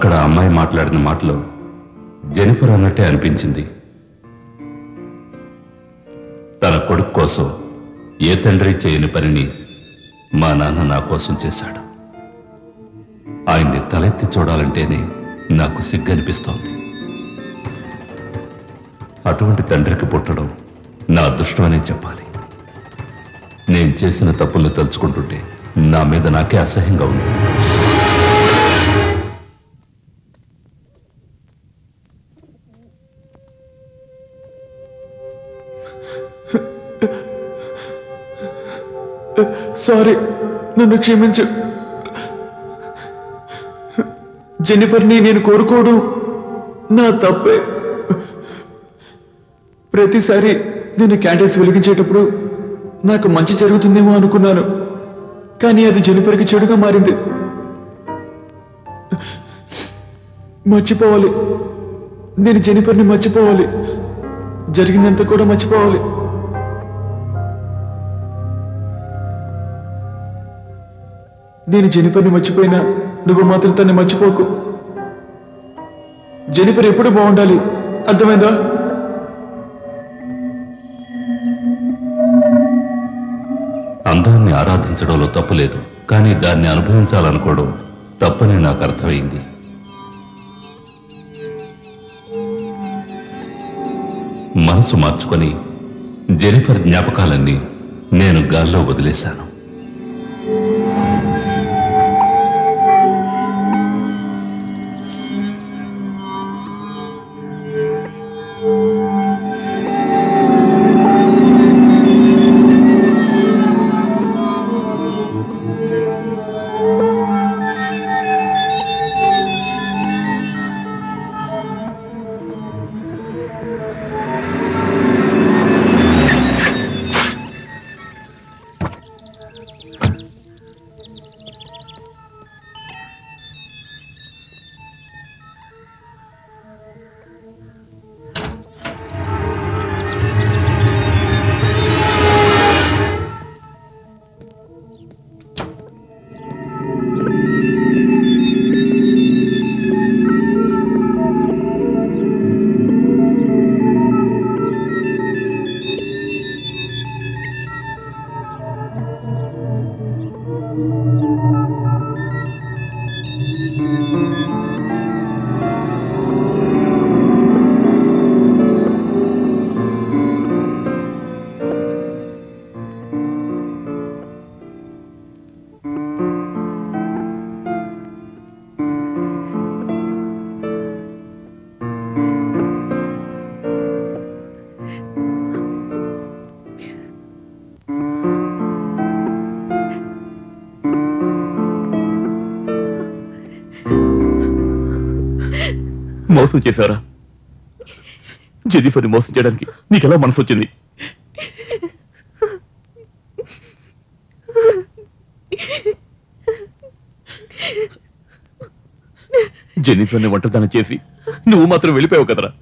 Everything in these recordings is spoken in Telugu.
అక్కడ అమ్మాయి మాట్లాడిన మాటలో జెనిఫర్ అన్నట్టే అనిపించింది. తన కొడుకు కోసం ఏ తండ్రి చేయని పనిని మా నాన్న నా కోసం చేశాడు. ఆయన్ని తలెత్తి చూడాలంటేనే నాకు సిగ్గనిపిస్తోంది. అటువంటి తండ్రికి పుట్టడం నా అదృష్టమనే చెప్పాలి. నేను చేసిన తప్పులు తలుచుకుంటుంటే నా మీద నాకే అసహ్యంగా ఉంది. సారీ, నన్ను క్షమించు. జెనిఫర్ని నేను కోరుకోవడం నా తప్పే. ప్రతిసారి నేను క్యాండిల్స్ వెలిగించేటప్పుడు నాకు మంచి జరుగుతుందేమో అనుకున్నాను, కానీ అది జెనిఫర్కి చెడుగా మారింది. మర్చిపోవాలి, నేను జెనిఫర్ని మర్చిపోవాలి, జరిగిందంతా కూడా మర్చిపోవాలి. నేను జెనిఫర్ని మర్చిపోయినా నువ్వు మాత్రం తన్ని మర్చిపోకు. జెనిఫర్ ఎప్పుడు బాగుండాలి, అర్థమైందా? అందాన్ని ఆరాధించడంలో తప్పులేదు, కానీ దాన్ని అనుభవించాలనుకోవడం తప్పని నాకు అర్థమైంది. మనసు మార్చుకొని జెనిఫర్ జ్ఞాపకాలన్నీ నేను గాల్లో వదిలేశాను. మోసం చేశారా? జెనిఫర్ని మోసం చేయడానికి నీకెలా మనసు వచ్చింది? జెనిఫర్ని ఒంటరిదాన్ని చేసి నువ్వు మాత్రం వెళ్ళిపోయావు కదరా.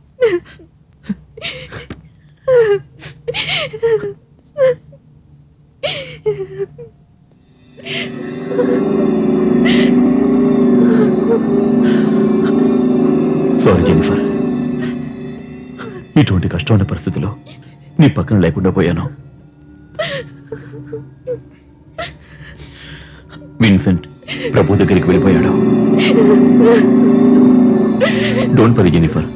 సారీ జెనిఫర్, ఇటువంటి కష్టమైన పరిస్థితిలో నీ పక్కన లేకుండా పోయాను. విన్సెంట్ ప్రభు దగ్గరికి వెళ్ళిపోయాడు. డోంట్ వరీ జెనిఫర్,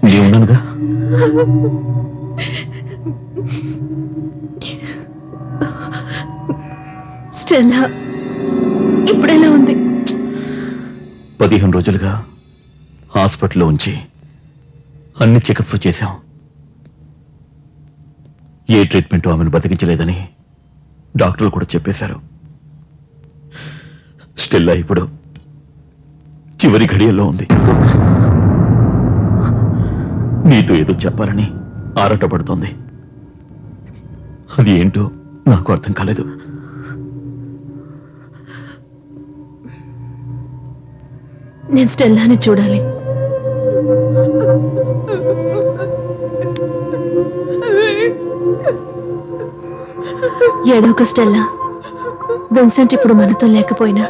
నేను ఉన్నానుగా. స్టెల్లా ఇప్పుడెలా ఉంది? 15 రోజులుగా హాస్పిటల్లో ఉంచి అన్ని చెకప్స్ చేశాం. ఏ ట్రీట్మెంట్ ఆమెను బతికించలేదని డాక్టర్లు కూడా చెప్పేశారు. స్టెల్లా ఇప్పుడు చివరి ఘడియల్లో ఉంది. నీతో ఏదో చెప్పాలని ఆరాటపడుతోంది. అది ఏంటో నాకు అర్థం కాలేదు. నేను స్టెల్లాని చూడాలి. ఏడోక స్టెల్లా, విన్సెంట్ ఇప్పుడు మనతో లేకపోయినా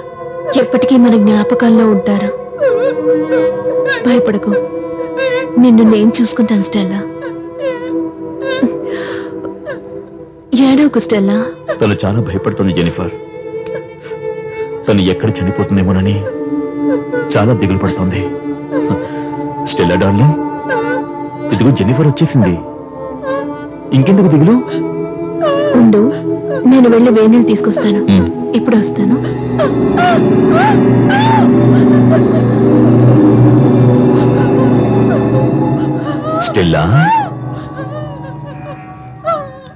ఎప్పటికీ మన జ్ఞాపకాల్లో ఉంటారు. భయపడకు, నిన్ను నేను చూసుకుంటాను స్టెల్లా. ఏడవకు స్టెల్లా. తను చాలా భయపడుతుంది జెనిఫర్. తను ఎక్కడ చనిపోతుందేమోనని చాలా దిగులు పడుతోంది. స్టెల్లా డార్లింగ్, ఇదిగో జెనిఫర్ వచ్చేసింది. ఇంకెందుకు దిగులు? ఉండు, నేను వెళ్ళి వేణీళ్ళు తీసుకొస్తాను. ఇప్పుడు వస్తాను. స్టెల్లా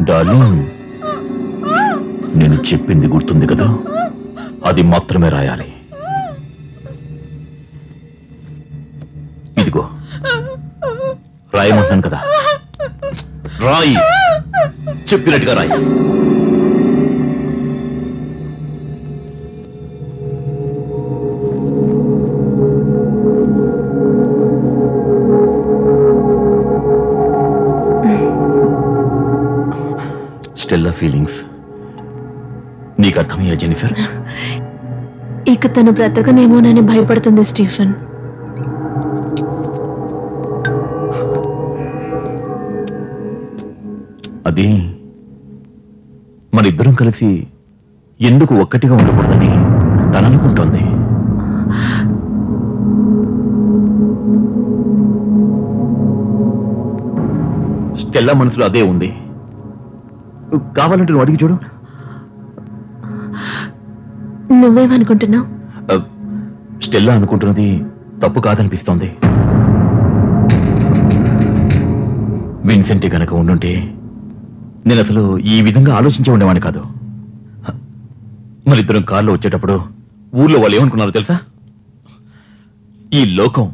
డార్లింగ్, నేను చెప్పింది గుర్తుంది కదా, అది మాత్రమే రాయాలి. ఇదిగో రాయమంటాను కదా, రాయి, చెప్పినట్టుగా రాయి. స్టెల్లా ఫీలింగ్స్ నీకు అర్థమయ్యా జెనిఫర్? ఇక తను బ్రతకనేమోనని భయపడుతుంది స్టీఫెన్. అది మనిద్దరం కలిసి ఎందుకు ఒక్కటిగా ఉండకూడదని తననుకుంటోంది. స్టెల్లా మనసులో అదే ఉంది. కావాలంటే నువ్వు అడిగి చూడు. నువ్వేమనుకుంటున్నావు? స్టెల్లా అనుకుంటున్నది తప్పు కాదనిపిస్తోంది. విన్సెంట్ గనక ఉండుంటే నేను అసలు ఈ విధంగా ఆలోచించే ఉండేవాడిని కాదు. మరిద్దరం కారులో వచ్చేటప్పుడు ఊర్లో వాళ్ళు ఏమనుకున్నారో తెలుసా? ఈ లోకం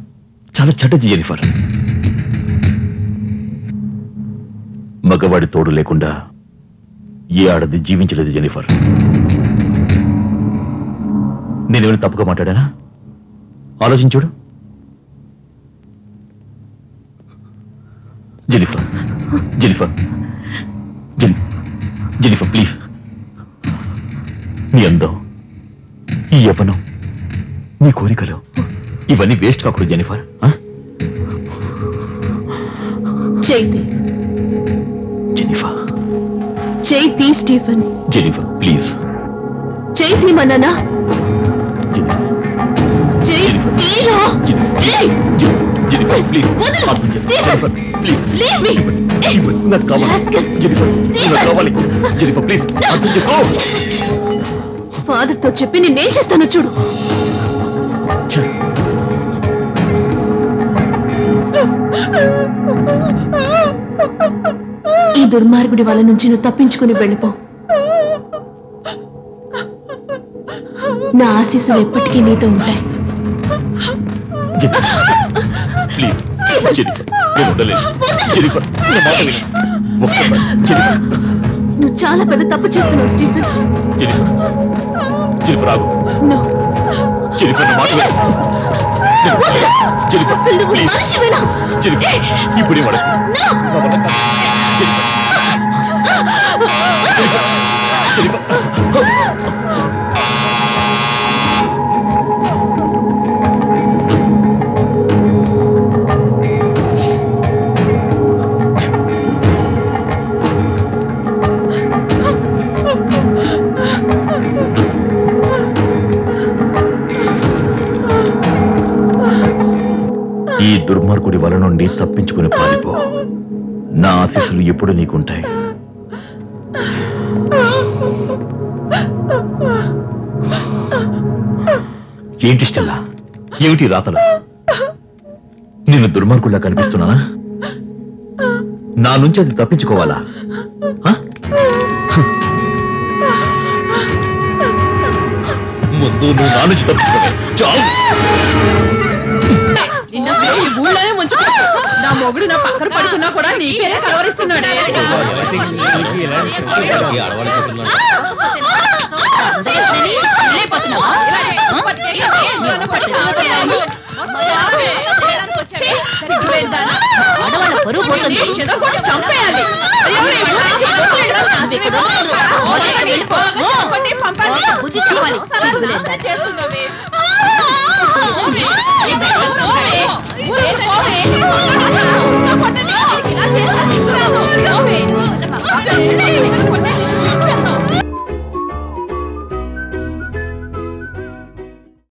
చాలా చెడ్డది జెనిఫర్. మగవాడి తోడు లేకుండా ఏ ఆడది జీవించలేదు జెనిఫర్. నేనేమైనా తప్పుగా మాట్లాడానా? ఆలోచించుడు. Jennifer, Jennifer, Jennifer please. నీ అందం, ఈ యవ్వనం, నీ కోరికలు ఇవన్నీ వేస్ట్ కాకూడదు Jennifer. Chaithi, Jennifer, Chaithi, Stephen. Jennifer please. Chaithi మననా? జెనిఫర్, చైతిరా. Jennifer please. Jennifer please. నాకు కావాలి జెనిఫర్, నాకు కావాలి జెనిఫర్ ప్లీజ్. అర్థం చేసుకో. ఫాదర్ తో చెప్పి నేనేం చేస్తానో చూడు. ఈ దుర్మార్గుడి వాళ్ళ నుంచి నువ్వు తప్పించుకుని వెళ్ళిపో. నా ఆశీస్సులు ఎప్పటికీ నీతో ఉంటాయి. నువ్వు చాలా పెద్ద తప్పు చేస్తున్నావు స్టీఫెన్. అసలు నువ్వు మనిషివేనా? ఇప్పుడే ఈ దుర్మార్గుడి వల నుండి తప్పించుకుని పారిపో. నా ఆశీస్సులు ఎప్పుడు నీకుంటాయి. ఏంటి స్టెల్లా, ఏమిటి రాతలు? నిన్ను దుర్మార్గుల్లా కనిపిస్తున్నానా? నా నుంచి అది తప్పించుకోవాలా? ముందు నువ్వు నా నుంచి తప్పించుకోవాలి. చాలు. ఊళ్ళోనే ముంచుకో. నా మొగుడు నా పక్కన పడుకున్నా కూడా నీ పేరే కలవరిస్తున్నాడే. అయిపోతున్నావా? ఆడవాళ్ళ పరువు పోతుంది. చంపేయాలి. బుద్ధి కావాలి.